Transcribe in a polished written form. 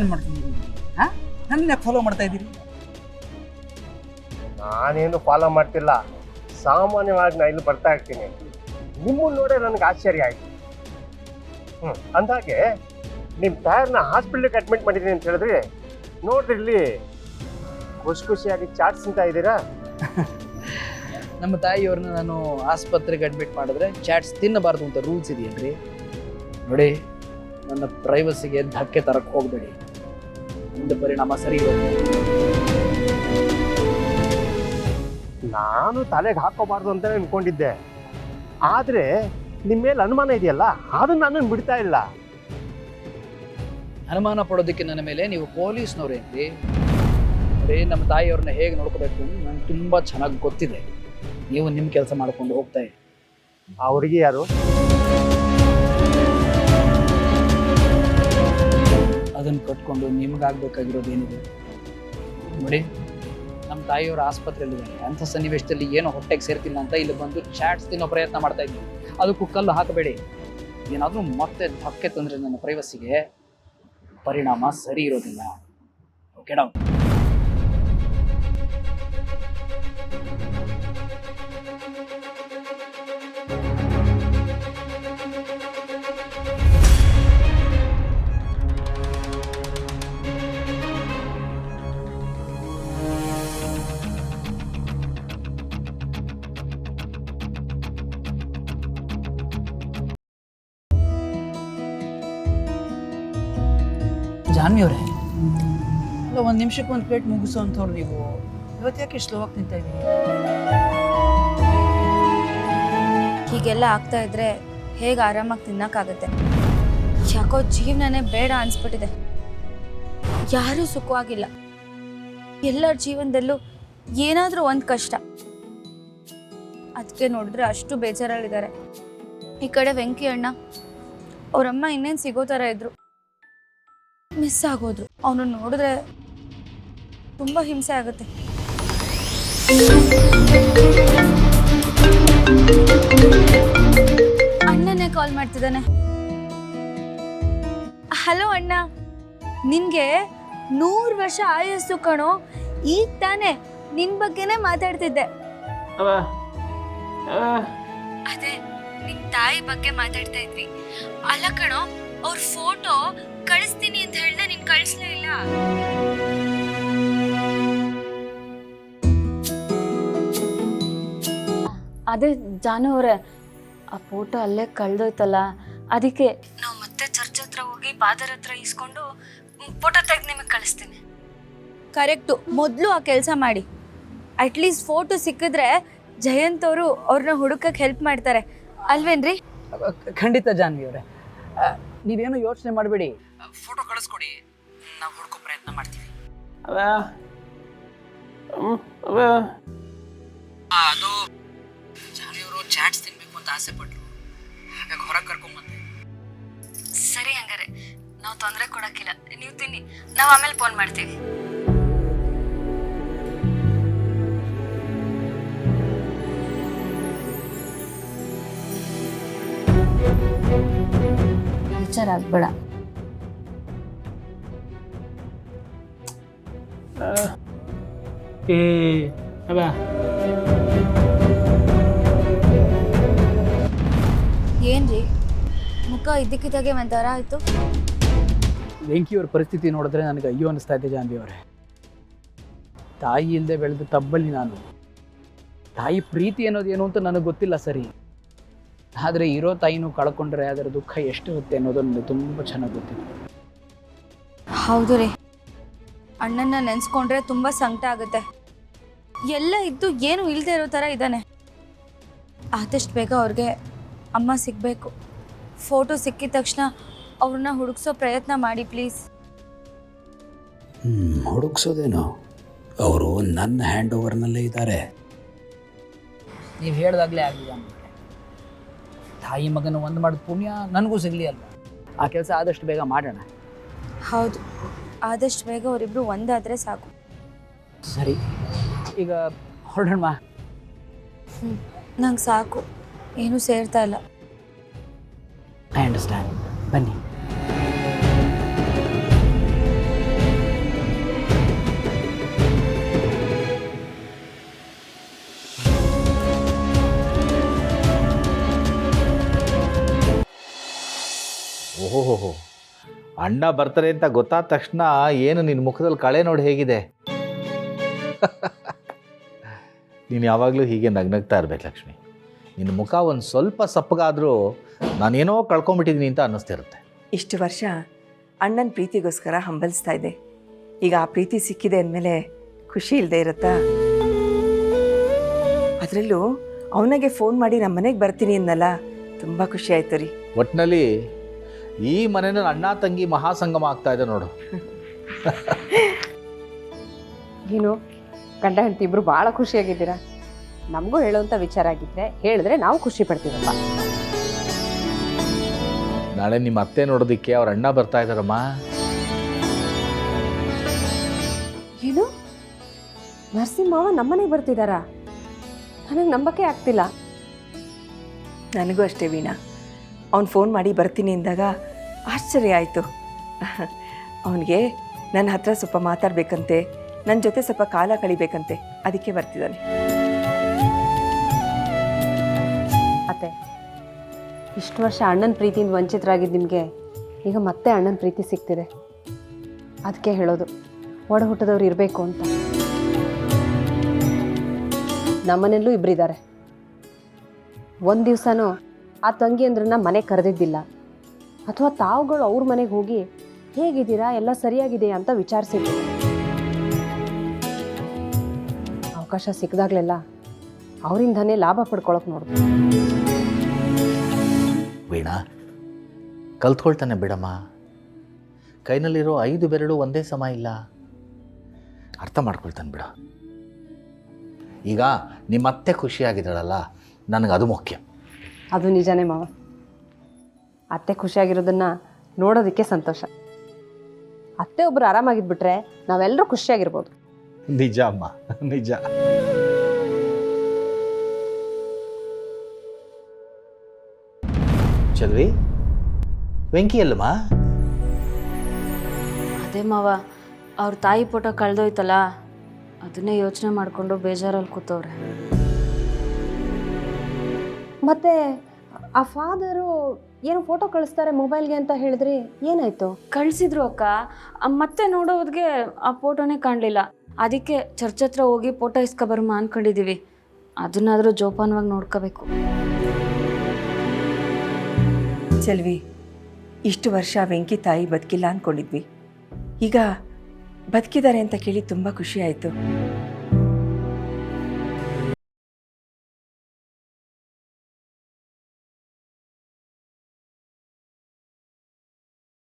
ಏನೇನು ಮಾಡ್ತಿದ್ದೀರಿ ಹಾಂ? ನನ್ನ ಫಾಲೋ ಮಾಡ್ತಾ ಇದ್ದೀರಿ? ನಾನೇನು ಫಾಲೋ ಮಾಡ್ತಿಲ್ಲ. ಸಾಮಾನ್ಯವಾಗಿ ನಾನು ಇಲ್ಲಿ ಬರ್ತಾ ಇರ್ತೀನಿ. ನಿಮ್ಮನ್ನು ನೋಡೇ ನನಗೆ ಆಶ್ಚರ್ಯ ಆಯ್ತು. ಅಂದಾಗೆ ನಿಮ್ಮ ತಾಯರ್ನ ಹಾಸ್ಪಿಟ್ಲಿಗೆ ಅಡ್ಮಿಟ್ ಮಾಡಿದ್ದೀನಿ ಅಂತ ಹೇಳಿದ್ರಿ, ನೋಡ್ರಿ ಇಲ್ಲಿ ಖುಷಿಯಾಗಿ ಚಾಟ್ಸ್ ತಿಂತಾ ಇದ್ದೀರಾ. ನಮ್ಮ ತಾಯಿಯವ್ರನ್ನ ನಾನು ಆಸ್ಪತ್ರೆಗೆ ಅಡ್ಮಿಟ್ ಮಾಡಿದ್ರೆ ಚಾಟ್ಸ್ ತಿನ್ನಬಾರ್ದು ಅಂತ ರೂಲ್ಸ್ ಇದೆಯಲ್ರಿ. ನೋಡಿ, ನನ್ನ ಪ್ರೈವಸಿಗೆ ಧಕ್ಕೆ ತರಕ್ಕೆ ಹೋಗಬೇಡಿ. ಮುಂದೆ ಪರಿಣಾಮ ಸರಿ ಇರೋದು. ನಾನು ತಲೆಗೆ ಹಾಕೋಬಾರ್ದು ಅಂತ ಅನ್ಕೊಂಡಿದ್ದೆ, ಆದರೆ ನಿಮ್ಮ ಮೇಲೆ ಅನುಮಾನ ಇದೆಯಲ್ಲ, ಅದನ್ನು ನಾನು ಬಿಡ್ತಾ ಇಲ್ಲ. ಅನುಮಾನ ಪಡೋದಕ್ಕೆ ನನ್ನ ಮೇಲೆ ನೀವು ಪೊಲೀಸ್ನವ್ರೇನ್ರಿ? ನೋಡಿ, ನಮ್ಮ ತಾಯಿಯವ್ರನ್ನ ಹೇಗೆ ನೋಡ್ಕೋಬೇಕು ಅಂತ ನಂಗೆ ತುಂಬ ಚೆನ್ನಾಗಿ ಗೊತ್ತಿದೆ. ನೀವು ನಿಮ್ಮ ಕೆಲಸ ಮಾಡ್ಕೊಂಡು ಹೋಗ್ತಾ ಇರಿ. ಅವ್ರಿಗೆ ಯಾರು? ಅದನ್ನು ಕಟ್ಕೊಂಡು ನಿಮಗಾಗಬೇಕಾಗಿರೋದೇನಿದೆ? ನೋಡಿ, ನಮ್ಮ ತಾಯಿಯವರು ಆಸ್ಪತ್ರೆಯಲ್ಲಿದ್ದಾರೆ. ಅಂಥ ಸನ್ನಿವೇಶದಲ್ಲಿ ಏನೋ ಹೊಟ್ಟೆಗೆ ಸೇರ್ತಿಲ್ಲ ಅಂತ ಇಲ್ಲಿ ಬಂದು ಚಾಟ್ಸ್ ತಿನ್ನೋ ಪ್ರಯತ್ನ ಮಾಡ್ತಾ ಇದ್ವಿ. ಅದಕ್ಕೂ ಕಲ್ಲು ಹಾಕಬೇಡಿ. ಏನಾದರೂ ಮತ್ತೆ ಧಕ್ಕೆ ತಂದರೆ ನನ್ನ ಪ್ರೈವಸಿಗೆ ಪರಿಣಾಮ ಸರಿ ಇರೋದಿಲ್ಲ. Okay down. ಜಾನ್ವಿ ಅವರೇ, ಅಲ್ಲ, ಒಂದು ನಿಮಿಷಕ್ಕೆ ಒಂದು ಪ್ಲೇಟ್ ಮುಗಿಸೋ ಅಂಥವ್ರು ನೀವು. ಇವತ್ತು ಯಾಕೆ ಸ್ಲೋ ಆಗಿ ತಿಂತಾ ಇದ್ದೀವಿ? ಹೀಗೆಲ್ಲ ಆಗ್ತಾ ಇದ್ರೆ ಹೇಗೆ ಆರಾಮಾಗಿ ತಿನ್ನಕ್ಕಾಗತ್ತೆ? ಯಾಕೋ ಜೀವನನೇ ಬೇಡ ಅನ್ಸ್ಬಿಟ್ಟಿದೆ. ಯಾರೂ ಸುಖವಾಗಿಲ್ಲ. ಎಲ್ಲರ ಜೀವನದಲ್ಲೂ ಏನಾದರೂ ಒಂದು ಕಷ್ಟ. ಅದಕ್ಕೆ ನೋಡಿದ್ರೆ ಅಷ್ಟು ಬೇಜಾರಲ್ಲಿದ್ದಾರೆ. ಈ ಕಡೆ ವೆಂಕಿ ಅಣ್ಣ, ಅವರಮ್ಮ ಇನ್ನೇನು ಸಿಗೋ ಥರ ಇದ್ರು, ಮಿಸ್ ಆಗೋದ್ರು. ಅವನು ನೋಡಿದ್ರೆ ತುಂಬ ಹಿಂಸೆ ಆಗುತ್ತೆ. ಅಣ್ಣನೇ ಕಾಲ್ ಮಾಡ್ತಿದ್ದಾನೆ. ಹಲೋ ಅಣ್ಣ, ನಿನ್ಗೆ 100 ವರ್ಷ ಆಯಸ್ಸು ಕಣೋ. ಈಗ ತಾನೇ ನಿನ್ ಬಗ್ಗೆನೇ ಮಾತಾಡ್ತಿದ್ದೆ. ಅದೇ ನಿಮ್ ತಾಯಿ ಬಗ್ಗೆ ಮಾತಾಡ್ತಾ ಇದ್ವಿ. ಅಲ್ಲ ಕಣೋ, ಅವ್ರ ಫೋಟೋ ಕಳಿಸ್ತೀನಿ ಅಂತ ಹೇಳ್ದೆ, ನೀನ್ ಕಳಿಸ್ಲೇ ಇಲ್ಲ. ಅದೇ ಜಾನು ಅವರೇ, ಆ ಫೋಟೋ ಅಲ್ಲೇ ಕಳ್ದೋಯ್ತಲ್ಲ, ಅದಕ್ಕೆ ನಾವು ಮತ್ತೆ ಚರ್ಚ್ ಹತ್ರ ಹೋಗಿ ಫಾದರ್ ಹತ್ರ ಇಸ್ಕೊಂಡು ಫೋಟೋ ತೆಗೆದು ನಿಮಗೆ ಕಳಿಸ್ತೀನಿ. ಕರೆಕ್ಟು. ಮೊದಲು ಆ ಕೆಲಸ ಮಾಡಿ. ಅಟ್ಲೀಸ್ಟ್ ಫೋಟೋ ಸಿಕ್ಕಿದ್ರೆ ಜಯಂತ್ ಅವರು ಅವ್ರನ್ನ ಹುಡುಕಕ್ಕೆ ಹೆಲ್ಪ್ ಮಾಡ್ತಾರೆ ಅಲ್ವೇನ್ರಿ? ಖಂಡಿತ ಜಾನ್ವಿ ಅವರೇ, ನೀವೇನು ಯೋಚನೆ ಮಾಡಬೇಡಿ. ಫೋಟೋ ಕಳಿಸ್ಕೊಡಿ, ನಾವು ಹುಡುಕೋ ಪ್ರಯತ್ನ ಮಾಡ್ತೀವಿ. ಅದು ಜಾನ್ವಿ ಅವರು ಚಾಟ್ಸ್ ತಿನ್ಬೇಕು ಅಂತ ಆಸೆ ಪಟ್ರು, ಹಾಗಾಗಿ ಹೊರಗೆ ಕರ್ಕೊಂಬಂದೆ. ಸರಿ, ಹಂಗಾರೆ ನಾವು ತೊಂದರೆ ಕೊಡಕ್ಕಿಲ್ಲ, ನೀವು ತಿನ್ನಿ, ನಾವು ಆಮೇಲೆ ಫೋನ್ ಮಾಡ್ತೀವಿ. ವಿಚಾರ ಆಗ್ಬೇಡ. ಏನ್ರಿ ಮುಖ ಇದ್ದಕ್ಕಿದ್ದಾಗೆ ಒಂಥರ ಆಯ್ತು? ವೆಂಕಿಯವ್ರ ಪರಿಸ್ಥಿತಿ ನೋಡಿದ್ರೆ ನನಗೆ ಅಯ್ಯೋ ಅನಿಸ್ತಾ ಇದೆ ಜಾನ್ವಿ ಅವರೇ. ತಾಯಿ ಇಲ್ಲದೆ ಬೆಳೆದ ತಬ್ಬಲ್ಲಿ ನಾನು. ತಾಯಿ ಪ್ರೀತಿ ಅನ್ನೋದು ಅಂತ ನನಗೆ ಗೊತ್ತಿಲ್ಲ ಸರಿ, ಆದರೆ ಇರೋ ತಾಯಿನೂ ಕಳ್ಕೊಂಡ್ರೆ ಅದರ ದುಃಖ ಎಷ್ಟಿರುತ್ತೆ ಅನ್ನೋದು ನನಗೆ ತುಂಬ ಚೆನ್ನಾಗಿ ಗೊತ್ತಿದೆ. ಹೌದು ರೀ, ಅಣ್ಣನ ನೆನೆಸ್ಕೊಂಡ್ರೆ ತುಂಬ ಸಂಕಟ ಆಗುತ್ತೆ. ಎಲ್ಲ ಇದ್ದು ಏನು ಇಲ್ಲದೆ ಇರೋ ಥರ ಇದ್ದಾನೆ. ಆದಷ್ಟು ಬೇಗ ಅವ್ರಿಗೆ ಅಮ್ಮ ಸಿಗಬೇಕು. ಫೋಟೋ ಸಿಕ್ಕಿದ ತಕ್ಷಣ ಅವ್ರನ್ನ ಹುಡುಕ್ಸೋ ಪ್ರಯತ್ನ ಮಾಡಿ ಪ್ಲೀಸ್. ಹುಡುಕ್ಸೋದೇನೋ, ಅವರು ನನ್ನ ಹ್ಯಾಂಡ್ ಓವರ್ನಲ್ಲೇ ಇದ್ದಾರೆ. ನೀವು ಹೇಳ್ದಾಗಲೇ ಆಗಲಿಲ್ಲ. ತಾಯಿ ಮಗನ ಒಂದು ಮಾಡಿದ ಪುಣ್ಯ ನನಗೂ ಸಿಗಲಿ ಅಲ್ವ? ಆ ಕೆಲಸ ಆದಷ್ಟು ಬೇಗ ಮಾಡೋಣ. ಹೌದು, ಆದಷ್ಟು ಬೇಗ ಅವರಿಬ್ರು ಒಂದಾದರೆ ಸಾಕು. ಸರಿ, ಈಗ ಹೊರಡೋಣ. ನಂಗೆ ಸಾಕು, ಏನೂ ಸೇರ್ತಾ ಇಲ್ಲ. I understand. ಬನ್ನಿ. ಓಹೋ, ಅಣ್ಣ ಬರ್ತಾರೆ ಅಂತ ಗೊತ್ತಾದ ತಕ್ಷಣ ಏನು ನಿನ್ನ ಮುಖದಲ್ಲಿ ಕಳೆ ನೋಡಿ ಹೇಗಿದೆ. ನೀನು ಯಾವಾಗಲೂ ಹೀಗೆ ನಗ್ನಗ್ತಾ ಇರ್ಬೇಕು ಲಕ್ಷ್ಮಿ. ನಿನ್ನ ಮುಖ ಒಂದು ಸ್ವಲ್ಪ ಸಪ್ಪಗಾದರೂ ನಾನೇನೋ ಕಳ್ಕೊಂಬಿಟ್ಟಿದ್ದೀನಿ ಅಂತ ಅನ್ನಿಸ್ತಿರುತ್ತೆ. ಇಷ್ಟು ವರ್ಷ ಅಣ್ಣನ ಪ್ರೀತಿಗೋಸ್ಕರ ಹಂಬಲಿಸ್ತಾ ಇದ್ದೆ. ಈಗ ಆ ಪ್ರೀತಿ ಸಿಕ್ಕಿದೆ ಅಂದಮೇಲೆ ಖುಷಿ ಇಲ್ಲದೆ ಇರುತ್ತಾ? ಅದರಲ್ಲೂ ಅವನಿಗೆ ಫೋನ್ ಮಾಡಿ ನಮ್ಮ ಮನೆಗೆ ಬರ್ತೀನಿ ಅನ್ನಲ್ಲ, ತುಂಬ ಖುಷಿ ಆಯ್ತು ರೀ. ಒಟ್ಟಿನಲ್ಲಿ ಈ ಮನೆಯಲ್ಲಿ ಅಣ್ಣ ತಂಗಿ ಮಹಾಸಂಗಮ ಆಗ್ತಾ ಇದೆ ನೋಡು. ಏನು ಗಂಡ ಹೆಂಡತಿ ಇಬ್ರು ಭಾಳ ಖುಷಿಯಾಗಿದ್ದೀರಾ. ನಮಗೂ ಹೇಳುವಂಥ ವಿಚಾರ ಆಗಿದ್ರೆ ಹೇಳಿದ್ರೆ ನಾವು ಖುಷಿ ಪಡ್ತೀವಪ್ಪ. ನಾಳೆ ನಿಮ್ಮ ಅತ್ತೆ ನೋಡೋದಕ್ಕೆ ಅವ್ರ ಅಣ್ಣ ಬರ್ತಾ ಇದ್ದಾರಮ್ಮ. ಏನು ನರಸಿಂಹವ ನಮ್ಮನೆಗೆ ಬರ್ತಿದ್ದಾರಾ? ನನಗೆ ನಂಬಕ್ಕೆ ಆಗ್ತಿಲ್ಲ. ನನಗೂ ಅಷ್ಟೇ ವೀಣಾ. ಅವ್ನು ಫೋನ್ ಮಾಡಿ ಬರ್ತೀನಿ ಅಂದಾಗ ಆಶ್ಚರ್ಯ ಆಯಿತು. ಅವನಿಗೆ ನನ್ನ ಹತ್ರ ಸ್ವಲ್ಪ ಮಾತಾಡಬೇಕಂತೆ, ನನ್ನ ಜೊತೆ ಸ್ವಲ್ಪ ಕಾಲ ಕಳಿಬೇಕಂತೆ, ಅದಕ್ಕೆ ಬರ್ತಿದ್ದಾನೆ. ಅತ್ತೆ, ಇಷ್ಟು ವರ್ಷ ಅಣ್ಣನ ಪ್ರೀತಿಯಿಂದ ವಂಚಿತರಾಗಿದ್ದು ನಿಮಗೆ ಈಗ ಮತ್ತೆ ಅಣ್ಣನ ಪ್ರೀತಿ ಸಿಗ್ತಿದೆ. ಅದಕ್ಕೆ ಹೇಳೋದು ಒಡ ಹುಟ್ಟದವ್ರು ಇರಬೇಕು ಅಂತ. ನಮ್ಮನೆಯಲ್ಲೂ ಇಬ್ಬರಿದ್ದಾರೆ. ಒಂದು ದಿವಸನೂ ಆ ತಂಗಿ ಅಂದ್ರನ್ನ ಮನೆಗೆ ಕರೆದಿದ್ದಿಲ್ಲ, ಅಥವಾ ತಾವುಗಳು ಅವ್ರ ಮನೆಗೆ ಹೋಗಿ ಹೇಗಿದ್ದೀರಾ, ಎಲ್ಲ ಸರಿಯಾಗಿದೆಯಾ ಅಂತ ವಿಚಾರಿಸಿದ್ರು. ಅವಕಾಶ ಸಿಕ್ಕಿದಾಗಲೆಲ್ಲ ಅವರಿಂದನೇ ಲಾಭ ಪಡ್ಕೊಳಕ್ಕೆ ನೋಡ್ಬೋದು. ವೀಣಾ, ಕಲ್ತ್ಕೊಳ್ತಾನೆ ಬಿಡಮ್ಮ. ಕೈನಲ್ಲಿರೋ 5 ಬೆರಳು ಒಂದೇ ಸಮ ಇಲ್ಲ. ಅರ್ಥ ಮಾಡ್ಕೊಳ್ತಾನೆ ಬಿಡ. ಈಗ ನಿಮ್ಮತ್ತೆ ಖುಷಿಯಾಗಿದ್ದಾಳಲ್ಲ, ನನಗೆ ಅದು ಮುಖ್ಯ. ಅದು ನಿಜನೇ ಮಾವ. ಅತ್ತೆ ಖುಷಿಯಾಗಿರೋದನ್ನ ನೋಡೋದಕ್ಕೆ ಸಂತೋಷ. ಅತ್ತೆ ಒಬ್ಬರು ಆರಾಮಾಗಿದ್ಬಿಟ್ರೆ ನಾವೆಲ್ಲರೂ ಖುಷಿಯಾಗಿರ್ಬೋದು. ನಿಜ ಅಮ್ಮ, ನಿಜ. ಚಲ್ವಿ, ವೆಂಕಿ ಅಲ್ಲಮ್ಮ? ಅದೇ ಮಾವ, ಅವ್ರ ತಾಯಿ ಫೋಟೋ ಕಳೆದೋಯ್ತಲ್ಲ, ಅದನ್ನೇ ಯೋಚನೆ ಮಾಡಿಕೊಂಡು ಬೇಜಾರಲ್ಲಿ ಕೂತವ್ರೆ. ಮತ್ತೆ ಆ ಫಾದರು ಏನು ಫೋಟೋ ಕಳಿಸ್ತಾರೆ ಮೊಬೈಲ್ಗೆ ಅಂತ ಹೇಳಿದ್ರಿ, ಏನಾಯ್ತು? ಕಳಿಸಿದ್ರು ಅಕ್ಕ. ಮತ್ತೆ ನೋಡೋದ್ಗೆ ಆ ಫೋಟೋನೇ ಕಾಣಲಿಲ್ಲ. ಅದಕ್ಕೆ ಚರ್ಚ್ ಹತ್ರ ಹೋಗಿ ಫೋಟೋ ಇಸ್ಕೊಬರ್ಮ ಅಂದ್ಕೊಂಡಿದ್ದೀವಿ. ಅದನ್ನಾದರೂ ಜೋಪಾನವಾಗಿ ನೋಡ್ಕೋಬೇಕು. ಚೆಲ್ವಿ, ಇಷ್ಟು ವರ್ಷ ವೆಂಕಿ ತಾಯಿ ಬದುಕಿಲ್ಲ ಅಂದ್ಕೊಂಡಿದ್ವಿ. ಈಗ ಬದುಕಿದ್ದಾರೆ ಅಂತ ಕೇಳಿ ತುಂಬ ಖುಷಿ ಆಯಿತು.